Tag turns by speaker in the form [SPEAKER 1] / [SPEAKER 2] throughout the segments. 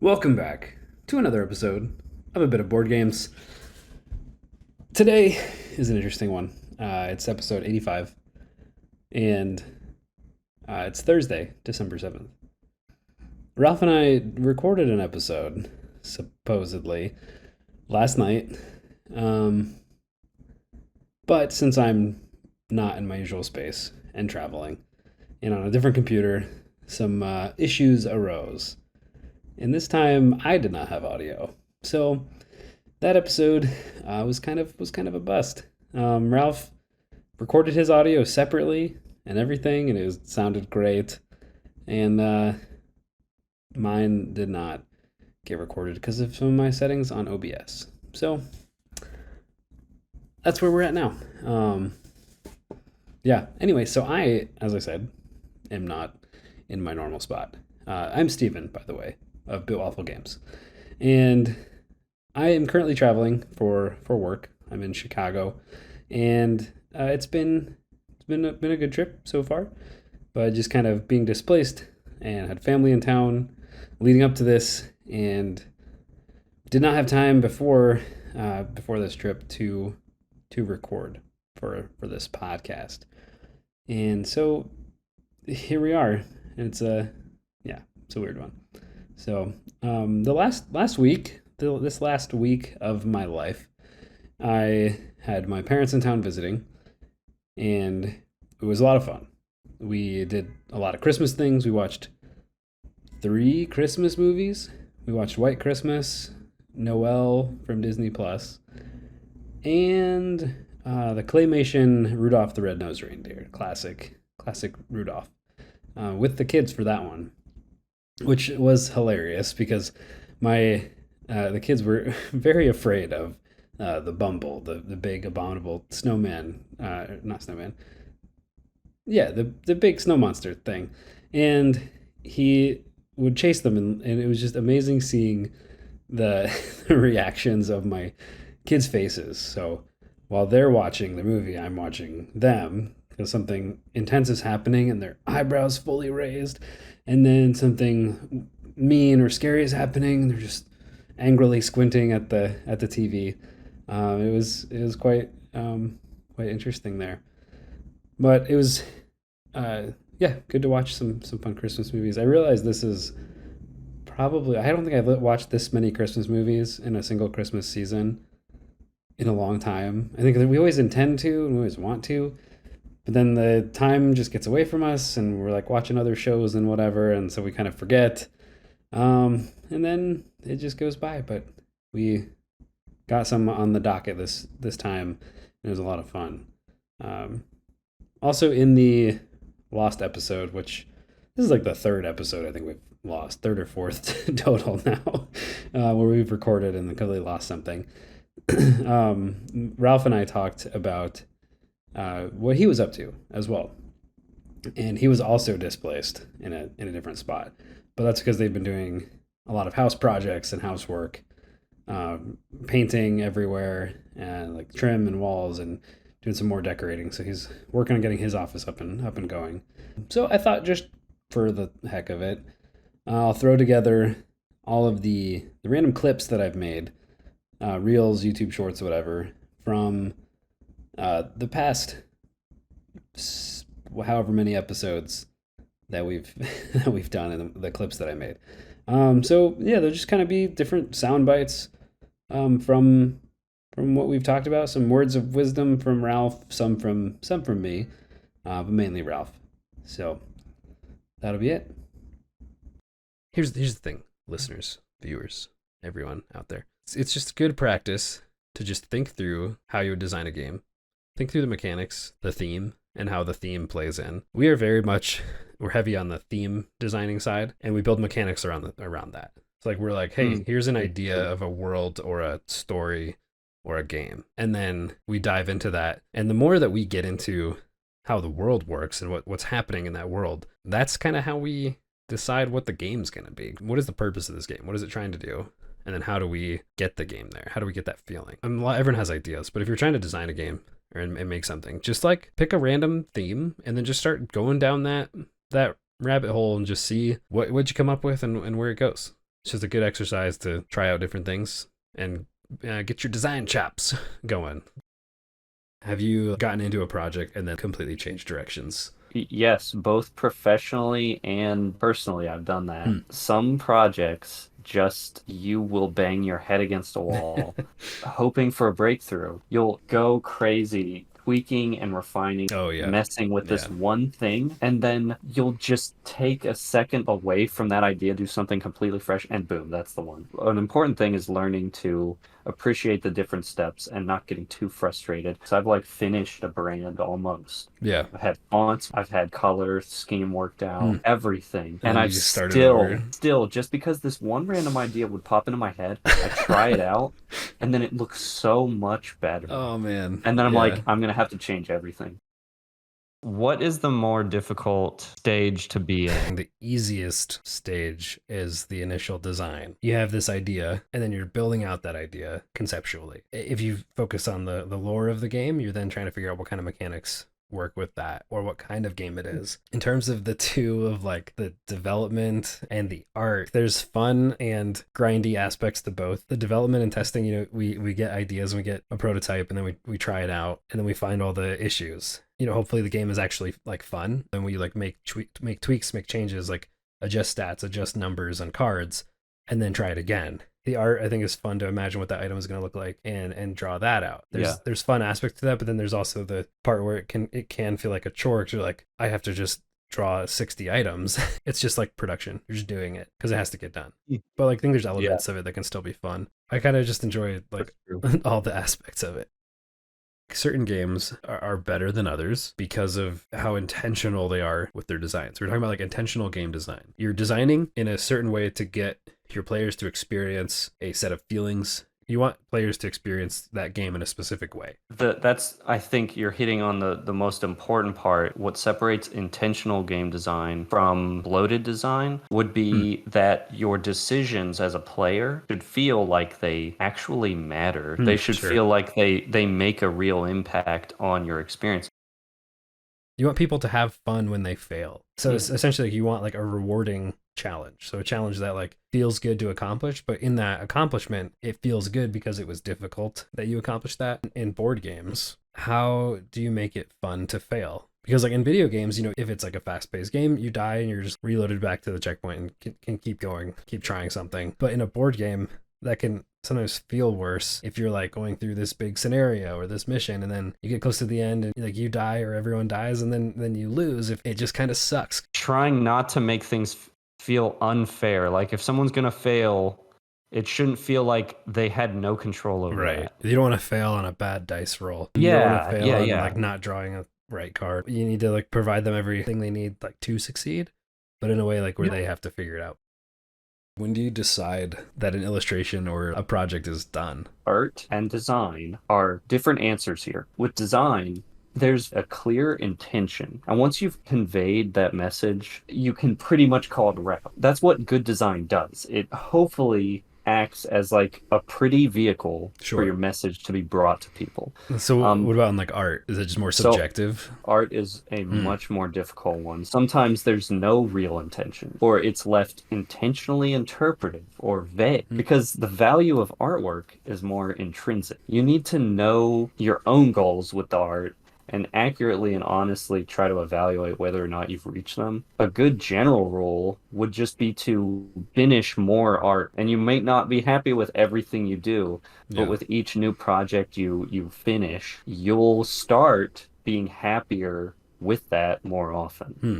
[SPEAKER 1] Welcome back to another episode of A Bit of Board Games. Today is an interesting one. It's episode 85, and it's Thursday, December 7th. Ralph and I recorded an episode, supposedly, last night, but since I'm not in my usual space and traveling, and on a different computer, some issues arose. And this time I did not have audio. So that episode was kind of a bust. Ralph recorded his audio separately and everything, and it sounded great. And mine did not get recorded because of some of my settings on OBS. So that's where we're at now. Yeah. Anyway, so I, as I said, am not in my normal spot. I'm Steven, by the way, of Waffle Games. And I am currently traveling for work. I'm in Chicago, and it's been a good trip so far, but just kind of being displaced and had family in town leading up to this, and did not have time before this trip to record for this podcast. And so here we are. And it's a weird one. So this last week of my life, I had my parents in town visiting, and it was a lot of fun. We did a lot of Christmas things. We watched 3 Christmas movies. We watched White Christmas, Noel from Disney Plus, and the claymation Rudolph the Red-Nosed Reindeer, classic Rudolph, with the kids for that one, which was hilarious because the kids were very afraid of the Bumble, the big abominable snowman, not snowman. Yeah, the big snow monster thing. And he would chase them, and it was just amazing seeing the reactions of my kids' faces. So while they're watching the movie, I'm watching them because something intense is happening and their eyebrows fully raised, and then something mean or scary is happening. They're just angrily squinting at the TV. It was quite interesting there, but it was good to watch some fun Christmas movies. I realize this is probably, I don't think I've watched this many Christmas movies in a single Christmas season in a long time. I think that we always intend to and we always want to, but then the time just gets away from us and we're like watching other shows and whatever, and so we kind of forget. And then it just goes by, but we got some on the docket this time, and it was a lot of fun. Also in the lost episode, which this is like the 3rd episode I think we've lost, 3rd or 4th total now, where we've recorded and completely lost something. Ralph and I talked about what he was up to as well, and he was also displaced in a different spot, but that's because they've been doing a lot of house projects and housework, painting everywhere and like trim and walls and doing some more decorating. So he's working on getting his office up and going. So I thought, just for the heck of it, I'll throw together all of the random clips that I've made, reels, YouTube shorts, whatever, from the past however many episodes that we've done, and the clips that I made. So yeah, they'll just kind of be different sound bites from what we've talked about. Some words of wisdom from Ralph, some from me, but mainly Ralph. So that'll be it. Here's the thing, listeners, viewers, everyone out there. It's just good practice to just think through how you would design a game. Think through the mechanics, the theme, and how the theme plays in. We're heavy on the theme designing side, and we build mechanics around that. It's like, we're like, hey, here's an idea of a world or a story or a game. And then we dive into that. And the more that we get into how the world works and what's happening in that world, that's kind of how we decide what the game's going to be. What is the purpose of this game? What is it trying to do? And then how do we get the game there? How do we get that feeling? Everyone has ideas, but if you're trying to design a game and make something, just like pick a random theme and then just start going down that rabbit hole and just see what you come up with and where it goes. It's just a good exercise to try out different things and get your design chops going. Have you gotten into a project and then completely changed directions?
[SPEAKER 2] Yes, both professionally and personally, I've done that.
[SPEAKER 1] Hmm.
[SPEAKER 2] Some projects just you will bang your head against a wall, hoping for a breakthrough. You'll go crazy, tweaking and refining,
[SPEAKER 1] Oh yeah,
[SPEAKER 2] messing with
[SPEAKER 1] yeah,
[SPEAKER 2] this one thing, and then you'll just take a second away from that idea, do something completely fresh, and boom, that's the one. An important thing is learning to appreciate the different steps and not getting too frustrated. So I've like finished a brand almost.
[SPEAKER 1] yeah.
[SPEAKER 2] I've had fonts, I've had color scheme worked
[SPEAKER 1] Hmm.
[SPEAKER 2] out, everything.
[SPEAKER 1] And
[SPEAKER 2] And
[SPEAKER 1] then you
[SPEAKER 2] I've
[SPEAKER 1] just started over.
[SPEAKER 2] still, just because this one random idea would pop into my head, I try it out, and then it looks so much better.
[SPEAKER 1] Oh man,
[SPEAKER 2] And then I'm
[SPEAKER 1] yeah.
[SPEAKER 2] like, I'm gonna have to change everything. What is the more difficult stage to be in?
[SPEAKER 1] The easiest stage is the initial design. You have this idea, and then you're building out that idea conceptually. If you focus on the lore of the game, you're then trying to figure out what kind of mechanics work with that or what kind of game it is. In terms of the two of like the development and the art, there's fun and grindy aspects to both. The development and testing, we get ideas and we get a prototype and then we try it out and then we find all the issues. Hopefully the game is actually like fun and we like make tweaks, make changes, like adjust stats, adjust numbers on cards, and then try it again. The art I think is fun to imagine what that item is going to look like and draw that out.
[SPEAKER 2] Yeah.
[SPEAKER 1] There's fun aspects to that, but then there's also the part where it can feel like a chore because you're like, I have to just draw 60 items. It's just like production. You're just doing it because it has to get done. But like I think there's
[SPEAKER 2] Yeah,
[SPEAKER 1] elements of it that can still be fun. I kind of just enjoy
[SPEAKER 2] that's
[SPEAKER 1] like
[SPEAKER 2] true.
[SPEAKER 1] all the aspects of it. Certain games are better than others because of how intentional they are with their designs. We're talking about like intentional game design. You're designing in a certain way to get your players to experience a set of feelings. You want players to experience that game in a specific way.
[SPEAKER 2] That's I think you're hitting on the most important part. What separates intentional game design from bloated design would
[SPEAKER 1] Hmm.
[SPEAKER 2] be that your decisions as a player should feel like they actually matter.
[SPEAKER 1] Hmm.
[SPEAKER 2] They should
[SPEAKER 1] Sure.
[SPEAKER 2] feel like they make a real impact on your experience.
[SPEAKER 1] You want people to have fun when they fail. So it's
[SPEAKER 2] Yeah.
[SPEAKER 1] essentially like you want like a rewarding challenge. So a challenge that like feels good to accomplish, but in that accomplishment, it feels good because it was difficult that you accomplished that. In board games, how do you make it fun to fail? Because like in video games, if it's like a fast-paced game, you die and you're just reloaded back to the checkpoint and can keep going, keep trying something. But in a board game, that can sometimes feel worse if you're like going through this big scenario or this mission and then you get close to the end and like you die or everyone dies and then you lose. If it just kind of sucks.
[SPEAKER 2] Trying not to make things feel unfair. Like if someone's gonna fail, it shouldn't feel like they had no control over
[SPEAKER 1] Right.
[SPEAKER 2] that.
[SPEAKER 1] You don't want to fail on a bad dice roll. You don't want to
[SPEAKER 2] Yeah,
[SPEAKER 1] fail
[SPEAKER 2] yeah,
[SPEAKER 1] on
[SPEAKER 2] yeah.
[SPEAKER 1] like not drawing a right card. You need to like provide them everything they need like to succeed, but in a way like where they have to figure it out. When do you decide that an illustration or a project is done?
[SPEAKER 2] Art and design are different answers here. With design, there's a clear intention. And once you've conveyed that message, you can pretty much call it a wrap. That's what good design does. It hopefully acts as like a pretty vehicle for your
[SPEAKER 1] Sure.
[SPEAKER 2] message to be brought to people.
[SPEAKER 1] So
[SPEAKER 2] Um,
[SPEAKER 1] what about in like art? Is it just more
[SPEAKER 2] so
[SPEAKER 1] subjective?
[SPEAKER 2] art is a
[SPEAKER 1] Hmm.
[SPEAKER 2] much more difficult one. Sometimes there's no real intention, or it's left intentionally interpretive or vague,
[SPEAKER 1] Hmm.
[SPEAKER 2] because the value of artwork is more intrinsic. You need to know your own goals with the art and accurately and honestly try to evaluate whether or not you've reached them. A good general rule would just be to finish more art, and you may not be happy with everything you do, but
[SPEAKER 1] Yeah.
[SPEAKER 2] with each new project you finish, you'll start being happier with that more often.
[SPEAKER 1] Hmm.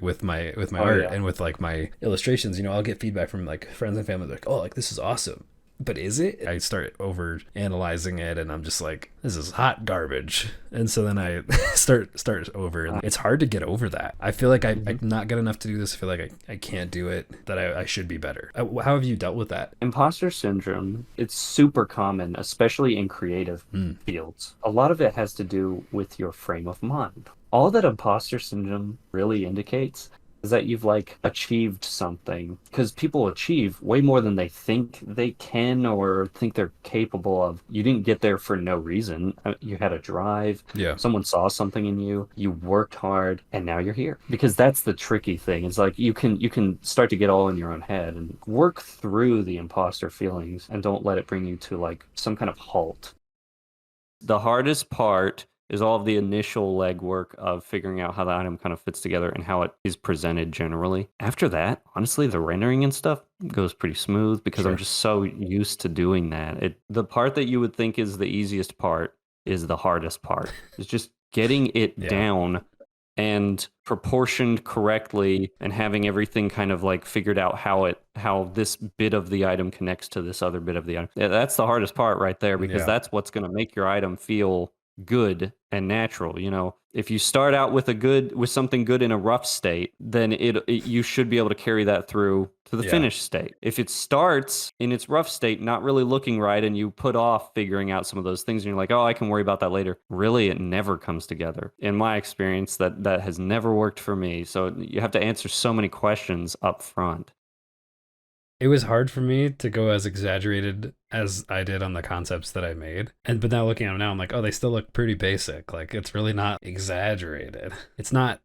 [SPEAKER 1] With my
[SPEAKER 2] Oh
[SPEAKER 1] art
[SPEAKER 2] yeah.
[SPEAKER 1] and with like my illustrations, I'll get feedback from like friends and family like, "Oh, like this is awesome." But is it? I start over analyzing it and I'm just like, this is hot garbage. And so then I start over and it's hard to get over that. I feel like I'm
[SPEAKER 2] Mhm.
[SPEAKER 1] not good enough to do this. I feel like I can't do it, that I should be better. How have you dealt with that?
[SPEAKER 2] Imposter syndrome, it's super common, especially in creative
[SPEAKER 1] Hmm.
[SPEAKER 2] fields. A lot of it has to do with your frame of mind. All that imposter syndrome really indicates is that you've like achieved something, because people achieve way more than they think they can or think they're capable of. You didn't get there for no reason. You had a drive,
[SPEAKER 1] Yeah.
[SPEAKER 2] someone saw something in you, you worked hard, and now you're here. Because that's the tricky thing. It's like you can start to get all in your own head and work through the imposter feelings and don't let it bring you to like some kind of halt. The hardest part is all of the initial legwork of figuring out how the item kind of fits together and how it is presented generally. After that, honestly, the rendering and stuff goes pretty smooth because I'm
[SPEAKER 1] Sure.
[SPEAKER 2] just so used to doing that. The part that you would think is the easiest part is the hardest part. It's just getting it
[SPEAKER 1] Yeah.
[SPEAKER 2] down and proportioned correctly and having everything kind of like figured out how this bit of the item connects to this other bit of the item. Yeah, that's the hardest part right there because
[SPEAKER 1] Yeah.
[SPEAKER 2] that's what's going to make your item feel good and natural. You know, if you start out with something good in a rough state, then you should be able to carry that through to the
[SPEAKER 1] Yeah.
[SPEAKER 2] finished state. If it starts in its rough state not really looking right and you put off figuring out some of those things and you're like, "Oh, I can worry about that later." Really, it never comes together. In my experience, that has never worked for me. So you have to answer so many questions up front.
[SPEAKER 1] It was hard for me to go as exaggerated as I did on the concepts that I made. But now looking at them now, I'm like, oh, they still look pretty basic. Like it's really not exaggerated. It's not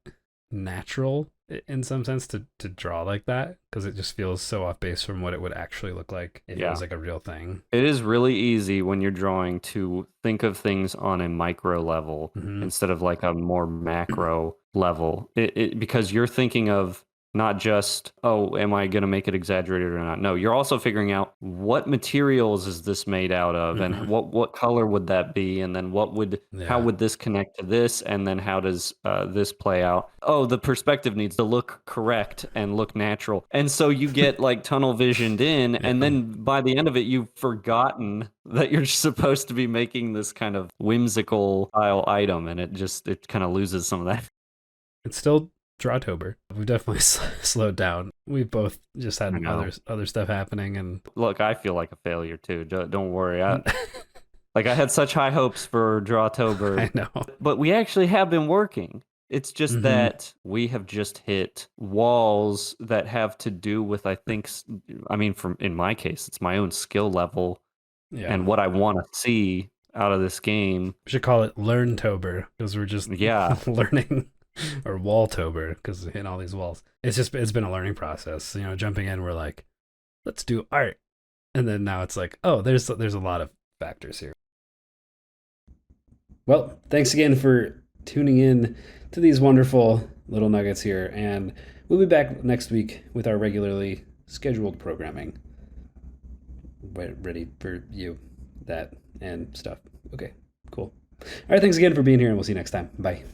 [SPEAKER 1] natural in some sense to draw like that because it just feels so off base from what it would actually look like if it
[SPEAKER 2] Yeah.
[SPEAKER 1] was like a real thing.
[SPEAKER 2] It is really easy when you're drawing to think of things on a micro level
[SPEAKER 1] Mm-hmm.
[SPEAKER 2] instead of like a more macro level. Because you're thinking of not just, oh, am I going to make it exaggerated or not? No, you're also figuring out what materials is this made out of and
[SPEAKER 1] Mm-hmm.
[SPEAKER 2] what color would that be? And then how
[SPEAKER 1] Yeah.
[SPEAKER 2] would this connect to this? And then how does this play out? Oh, the perspective needs to look correct and look natural. And so you get like tunnel visioned in, and
[SPEAKER 1] Yeah.
[SPEAKER 2] then by the end of it, you've forgotten that you're supposed to be making this kind of whimsical style item, and it kind of loses some of that.
[SPEAKER 1] It's still Drawtober. We've definitely slowed down. We've both just
[SPEAKER 2] I
[SPEAKER 1] had
[SPEAKER 2] know.
[SPEAKER 1] other stuff happening, and
[SPEAKER 2] Look, I feel like a failure too. Don't worry. I had such high hopes for Drawtober,
[SPEAKER 1] I know.
[SPEAKER 2] but we actually have been working. It's just
[SPEAKER 1] Mm-hmm.
[SPEAKER 2] that we have just hit walls that have to do with, I think, I mean, from in my case, it's my own skill level
[SPEAKER 1] Yeah.
[SPEAKER 2] and what I want to see out of this game.
[SPEAKER 1] We should call it Learntober because we're just
[SPEAKER 2] Yeah,
[SPEAKER 1] learning, or Walltober because hitting all these walls. It's been a learning process. Jumping in, we're like, let's do art, and then now it's like, oh, there's a lot of factors here. Well, thanks again for tuning in to these wonderful little nuggets here, and we'll be back next week with our regularly scheduled programming. Ready for you, that, and stuff. Okay, cool. All right, thanks again for being here, and we'll see you next time. Bye.